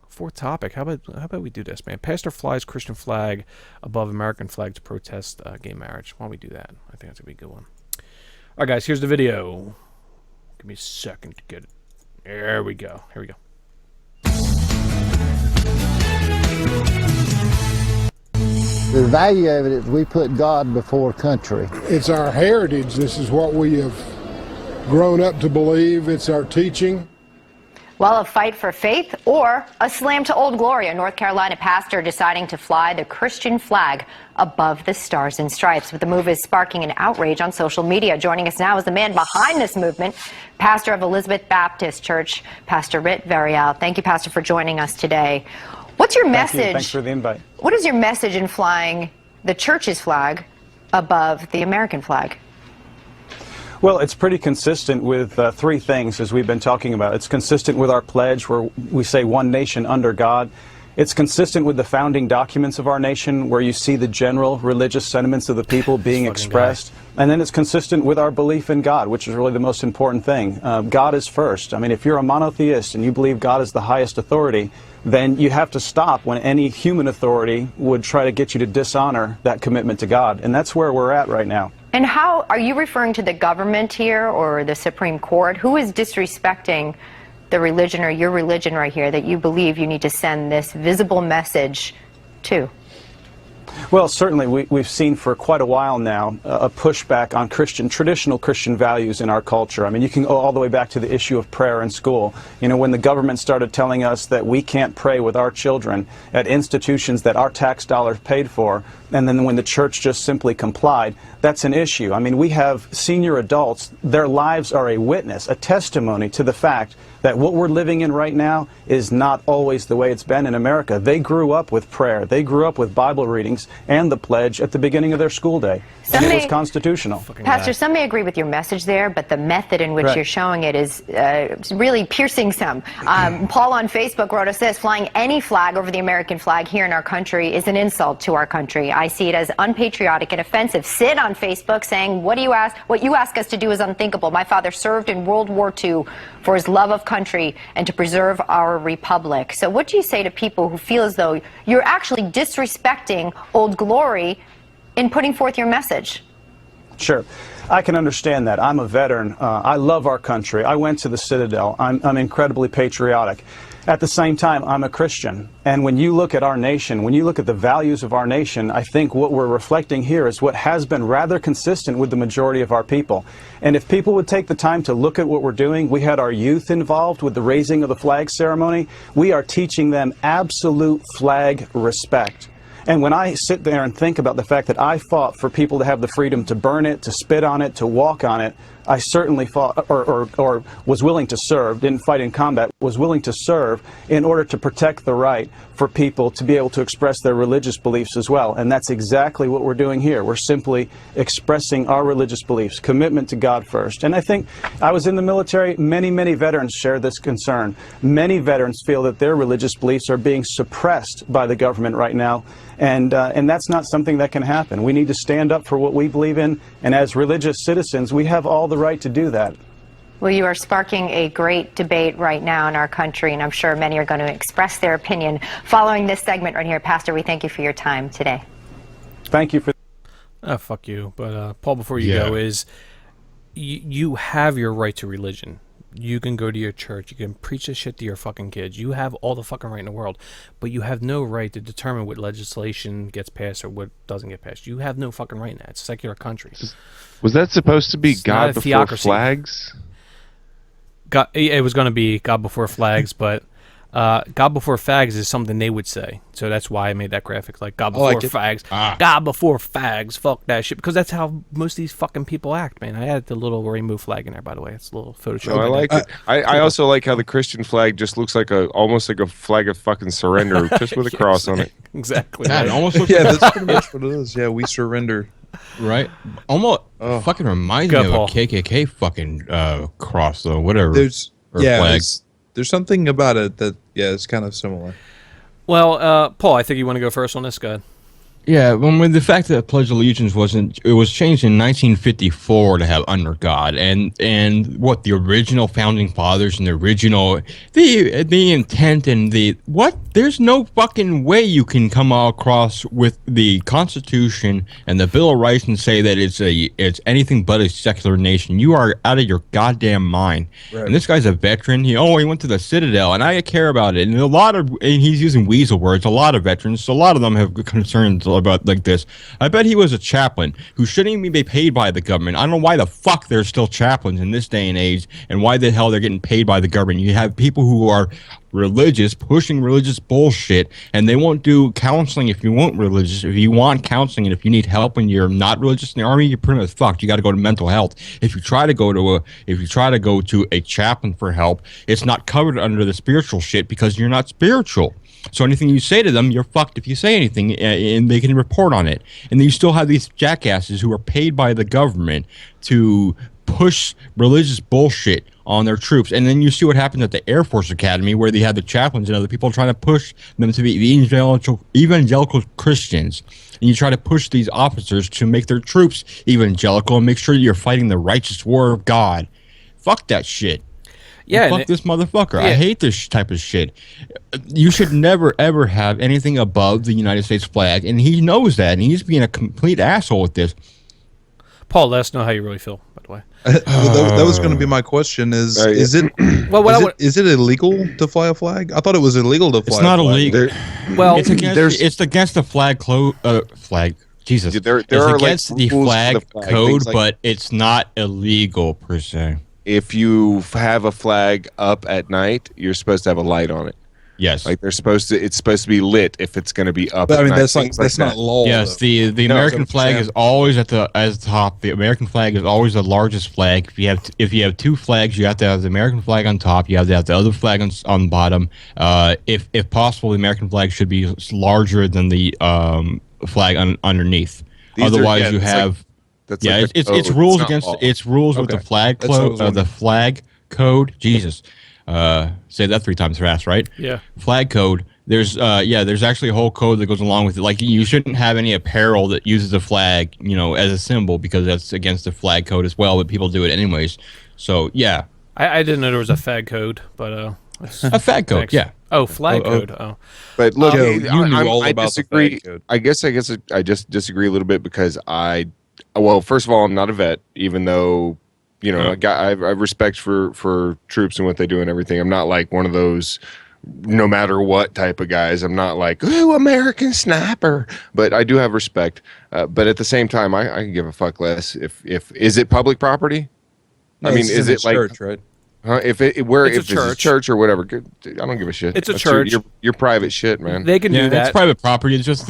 Fourth topic. How about we do this, man? Pastor flies Christian flag above American flag to protest gay marriage. Why don't we do that? I think that's gonna be a good one. All right, guys. Here's the video. Give me a second to get it. There we go. Here we go. The value of it is we put God before country. It's our heritage. This is what we have grown up to believe. It's our teaching. Well, a fight for faith or a slam to Old Glory, a North Carolina pastor deciding to fly the Christian flag above the Stars and Stripes. But the move is sparking an outrage on social media. Joining us now is the man behind this movement, pastor of Elizabeth Baptist Church, Pastor Rit Varial. Thank you, Pastor, for joining us today. What's your message? Thanks for the invite. What is your message in flying the church's flag above the American flag? Well, it's pretty consistent with three things, as we've been talking about. It's consistent with our pledge, where we say one nation under God. It's consistent with the founding documents of our nation, where you see the general religious sentiments of the people being expressed. And then it's consistent with our belief in God, which is really the most important thing. God is first. I mean, if you're a monotheist and you believe God is the highest authority, then you have to stop when any human authority would try to get you to dishonor that commitment to God. And that's where we're at right now. And how are you referring to the government here or the Supreme Court? Who is disrespecting the religion or your religion right here that you believe you need to send this visible message to? Well, certainly we've seen for quite a while now a pushback on traditional Christian values in our culture. I mean, you can go all the way back to the issue of prayer in school. You know, when the government started telling us that we can't pray with our children at institutions that our tax dollars paid for, and then when the church just simply complied, that's an issue. I mean, we have senior adults, their lives are a witness, a testimony to the fact that what we're living in right now is not always the way it's been in America. They grew up with prayer. They grew up with Bible readings and the pledge at the beginning of their school day. And it was constitutional. Pastor, some may agree with your message there, but the method in which you're showing it is really piercing some. Paul on Facebook wrote us this: flying any flag over the American flag here in our country is an insult to our country. I see it as unpatriotic and offensive. Sid on Facebook saying, what you ask us to do is unthinkable. My father served in World War II for his love of country and to preserve our republic. So what do you say to people who feel as though you're actually disrespecting Old Glory in putting forth your message? Sure. I can understand that. I'm a veteran. I love our country. I went to the Citadel. I'm incredibly patriotic. At the same time, I'm a Christian. And when you look at our nation, when you look at the values of our nation, I think what we're reflecting here is what has been rather consistent with the majority of our people. And if people would take the time to look at what we're doing, we had our youth involved with the raising of the flag ceremony. We are teaching them absolute flag respect. And when I sit there and think about the fact that I fought for people to have the freedom to burn it, to spit on it, to walk on it, I certainly fought or was willing to serve, didn't fight in combat, was willing to serve in order to protect the right for people to be able to express their religious beliefs as well. And that's exactly what we're doing here. We're simply expressing our religious beliefs, commitment to God first. And I think I was in the military. Many veterans share this concern. Many veterans feel that their religious beliefs are being suppressed by the government right now. And that's not something that can happen. We need to stand up for what we believe in, and as religious citizens, we have all the right to do that. Well, you are sparking a great debate right now in our country, and I'm sure many are going to express their opinion following this segment right here. Pastor, we thank you for your time today. Thank you for... Fuck you. But, Paul, before you go, you have your right to religion. You can go to your church. You can preach this shit to your fucking kids. You have all the fucking right in the world. But you have no right to determine what legislation gets passed or what doesn't get passed. You have no fucking right in that. It's a secular country. Was that supposed to be God before theocracy. flags? God, it was going to be God before flags, but God before fags is something they would say. So that's why I made that graphic, like God before fags. God before fags. Fuck that shit. Because that's how most of these fucking people act, man. I added the little rainbow flag in there, by the way. It's a little Photoshop. No, I like it. I also like how the Christian flag just looks like almost like a flag of fucking surrender, just with a cross on it. Exactly. Yeah, it almost looks Yeah, that's pretty much what it is. Yeah, we surrender. right. Almost fucking reminds me of a KKK fucking cross though, whatever. Flag. There's something about it that it's kind of similar. Well, Paul, I think you want to go first on this guy. Yeah, when the fact that Pledge of Allegiance it was changed in 1954 to have under God, and what the original founding fathers and the original the intent and there's no fucking way you can come across with the Constitution and the Bill of Rights and say that it's anything but a secular nation. You are out of your goddamn mind. Right. And this guy's a veteran. He went to the Citadel, and I care about it. And he's using weasel words. A lot of veterans, so a lot of them have concerns about like this. I bet he was a chaplain who shouldn't even be paid by the government. I don't know why the fuck there's still chaplains in this day and age, and why the hell they're getting paid by the government. You have people who are religious, pushing religious bullshit, and they won't do counseling if you want religious. If you want counseling and if you need help when you're not religious in the army, you're pretty much fucked. You got to go to mental health. If you try to go to a chaplain for help, it's not covered under the spiritual shit because you're not spiritual. So anything you say to them, you're fucked if you say anything, and they can report on it. And then you still have these jackasses who are paid by the government to push religious bullshit on their troops. And then you see what happened at the Air Force Academy, where they had the chaplains and other people trying to push them to be the evangelical Christians. And you try to push these officers to make their troops evangelical and make sure you're fighting the righteous war of God. Fuck that shit. Yeah, fuck this motherfucker. Yeah. I hate this type of shit. You should never, ever have anything above the United States flag, and he knows that, and he's being a complete asshole with this. Paul, let us know how you really feel, by the way. That was going to be my question. Is it illegal to fly a flag? I thought it was illegal to fly a flag. It's not illegal. Well, it's against the flag. Jesus. There it's are against the flag code, but it's not illegal per se. If you have a flag up at night, you're supposed to have a light on it. Yes, like it's supposed to be lit if it's going to be up. But at night. That's not law. Yes, the American flag is always at the top. The American flag is always the largest flag. If you have two flags, you have to have the American flag on top. You have to have the other flag on the bottom. If possible, the American flag should be larger than the flag underneath. Otherwise, you have. It's rules against with the flag the flag code. Jesus, say that 3 times fast, right? Yeah. Flag code. There's actually a whole code that goes along with it. Like you shouldn't have any apparel that uses a flag, as a symbol because that's against the flag code as well. But people do it anyways. So yeah. I didn't know there was a fag code, but a fag code. Thanks. Yeah. Oh, flag code. Oh. But look, you knew all about disagree. The flag code. I guess I just disagree a little bit because well, first of all, I'm not a vet, even though, I have respect for troops and what they do and everything. I'm not like one of those no matter what type of guys. I'm not like, ooh, American sniper. But I do have respect. But at the same time, I can give a fuck less. If is it public property? No, is it like church, right? Huh? If it's a church or whatever, I don't give a shit. It's a church. Your private shit, man. They can do that. It's private property. It's just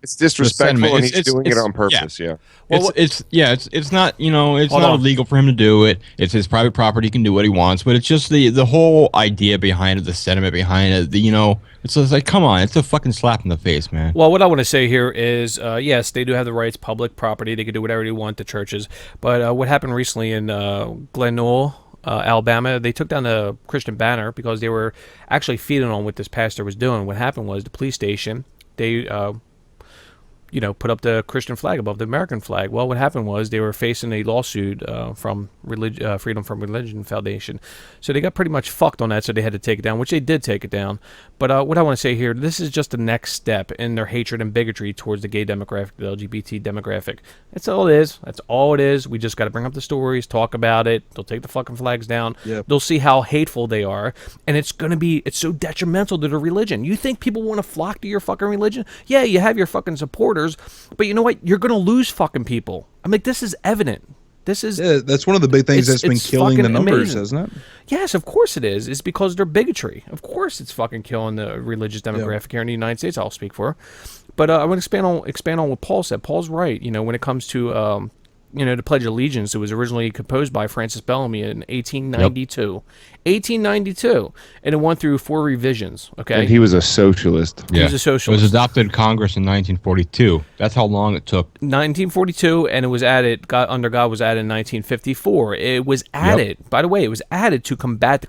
it's disrespectful, and he's doing it on purpose. Yeah. Well, it's not it's not illegal for him to do it. It's his private property. He can do what he wants, but it's just the whole idea behind it, the sentiment behind it. It's just like, come on, it's a fucking slap in the face, man. Well, what I want to say here is, yes, they do have the rights, public property. They can do whatever they want, the churches. But what happened recently in Glen Knoll, Alabama, they took down the Christian banner because they were actually feeding on what this pastor was doing. What happened was the police station, they put up the Christian flag above the American flag. Well, what happened was they were facing a lawsuit from Freedom from Religion Foundation. So they got pretty much fucked on that, so they had to take it down, which they did take it down. But what I want to say here, this is just the next step in their hatred and bigotry towards the gay demographic, the LGBT demographic. That's all it is. That's all it is. We just got to bring up the stories, talk about it. They'll take the fucking flags down. Yep. They'll see how hateful they are. And it's so detrimental to their religion. You think people want to flock to your fucking religion? Yeah, you have your fucking supporters. But you know what? You're going to lose fucking people. I mean, this is evident. That's one of the big things that's been killing the numbers, isn't it? Yes, of course it is. It's because they're bigotry. Of course it's fucking killing the religious demographic here in the United States, I'll speak for. But I want to expand on what Paul said. Paul's right. When it comes to the Pledge of Allegiance, it was originally composed by Francis Bellamy in 1892. Yep. 1892. And it went through 4 revisions, okay? And he was a socialist. Yeah. He was a socialist. It was adopted in Congress in 1942. That's how long it took. 1942, and it was added, under God was added in 1954. It was added, by the way, it was added to combat the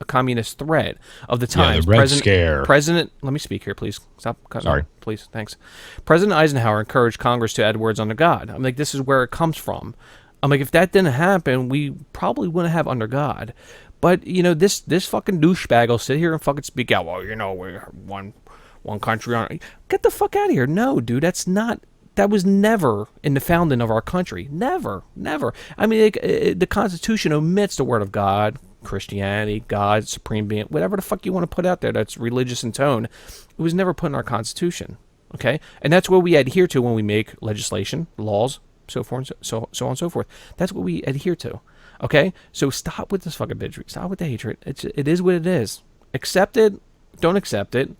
communist threat of the time. Yeah, the Red Scare. President, let me speak here, please. Stop. Sorry. please. Thanks. President Eisenhower encouraged Congress to add words under God. I'm like, this is where it comes from. I'm like, if that didn't happen, we probably wouldn't have under God. But, this fucking douchebag will sit here and fucking speak out. Well, we're one country on. Get the fuck out of here. No, dude, that was never in the founding of our country. Never. I mean, the Constitution omits the word of God, Christianity, God, supreme being, whatever the fuck you want to put out there that's religious in tone. It was never put in our Constitution. Okay? And that's what we adhere to when we make legislation, laws, so forth, so on and so forth. That's what we adhere to. Okay? So stop with this fucking bigotry. Stop with the hatred. It is what it is. Accept it. Don't accept it.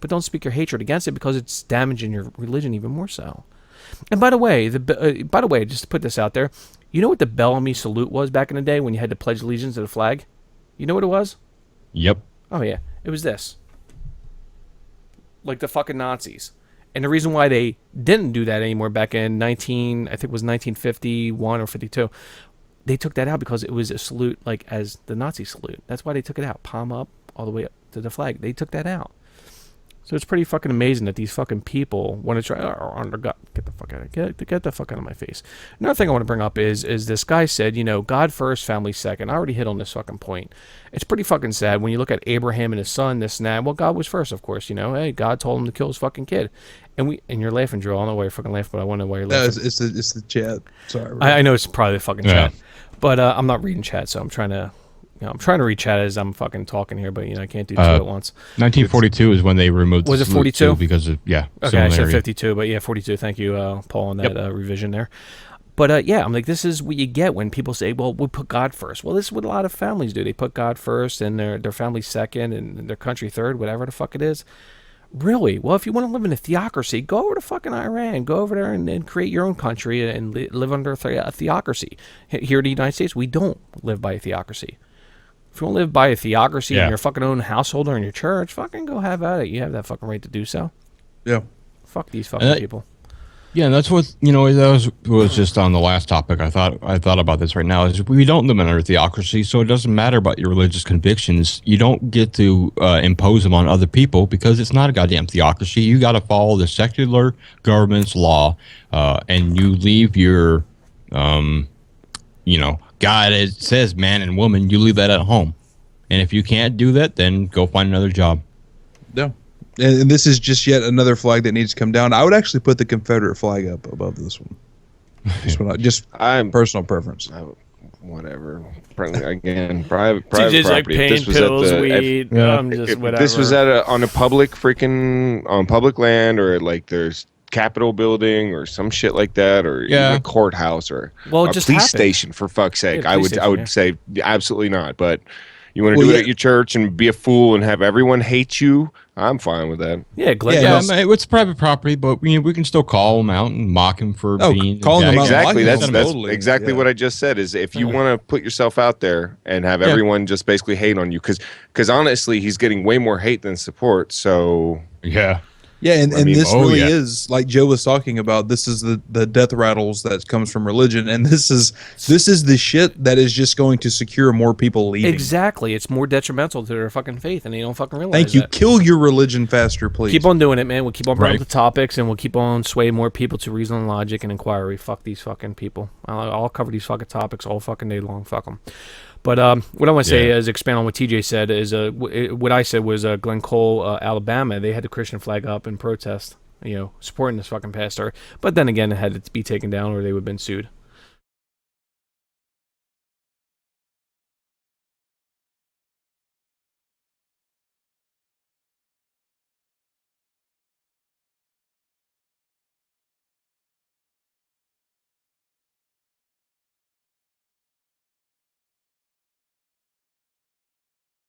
But don't speak your hatred against it because it's damaging your religion even more so. And by the way, just to put this out there, you know what the Bellamy salute was back in the day when you had to pledge allegiance to the flag? You know what it was? Yep. Oh, yeah. It was this. Like the fucking Nazis. And the reason why they didn't do that anymore back in I think it was 1951 or 52, they took that out because it was a salute like as the Nazi salute. That's why they took it out. Palm up all the way up to the flag. They took that out. So it's pretty fucking amazing that these fucking people want to try. Under God, get the fuck out of get the fuck out of my face. Another thing I want to bring up is this guy said, God first, family second. I already hit on this fucking point. It's pretty fucking sad when you look at Abraham and his son, this and that. Well, God was first, of course. Hey, God told him to kill his fucking kid, and you're laughing, Drew. I don't know why you're fucking laughing, but I want to know why you're laughing. No, it's the chat. Sorry, I know it's probably the fucking chat, but I'm not reading chat, so I'm trying to. I'm trying to read chat as I'm fucking talking here, but I can't do two at once. 1942 is when they removed. Was it 42? Because of Okay, I said 52, but yeah, 42. Thank you, Paul, on that revision there. But I'm like, this is what you get when people say, "Well, we put God first." Well, this is what a lot of families do. They put God first, and their family second, and their country third, whatever the fuck it is. Really? Well, if you want to live in a theocracy, go over to fucking Iran. Go over there and create your own country and live under a theocracy. Here in the United States, we don't live by a theocracy. If you want to live by a theocracy in your fucking own household or in your church, fucking go have at it. You have that fucking right to do so. Yeah. Fuck these fucking people. Yeah, and that's what that was just on the last topic. I thought about this right now. Is we don't live in a theocracy, so it doesn't matter about your religious convictions. You don't get to impose them on other people because it's not a goddamn theocracy. You got to follow the secular government's law, and you leave your, God, it says man and woman, you leave that at home. And if you can't do that, then go find another job. Yeah. And this is just yet another flag that needs to come down. I would actually put the Confederate flag up above this one. I'm personal preference. Whatever. Again, private TJ's property. like pain pills, weed. Whatever. This was on a public on public land, or like there's Capitol building or some shit like that, or even a courthouse or a police station, for fuck's sake. I would say absolutely not. But you want to do it at your church and be a fool and have everyone hate you, I'm fine with that. Yeah, it's private property, but we can still call him out and mock him for being calling him out. Exactly. That's exactly what I just said. Is if you want to put yourself out there and have everyone just basically hate on you, because honestly, he's getting way more hate than support. So Yeah, and this really is, like Joe was talking about, this is the death rattles that comes from religion, and this is the shit that is just going to secure more people leaving. Exactly. It's more detrimental to their fucking faith, and they don't fucking realize Thank you. that. Kill your religion faster, please. Keep on doing it, man. We'll keep on bringing up the topics, and we'll keep on swaying more people to reason and logic and inquiry. Fuck these fucking people. I'll cover these fucking topics all fucking day long. Fuck them. But what I want to say is expand on what TJ said is what I said was Glen Cole, Alabama. They had the Christian flag up in protest, supporting this fucking pastor. But then again, it had to be taken down or they would have been sued.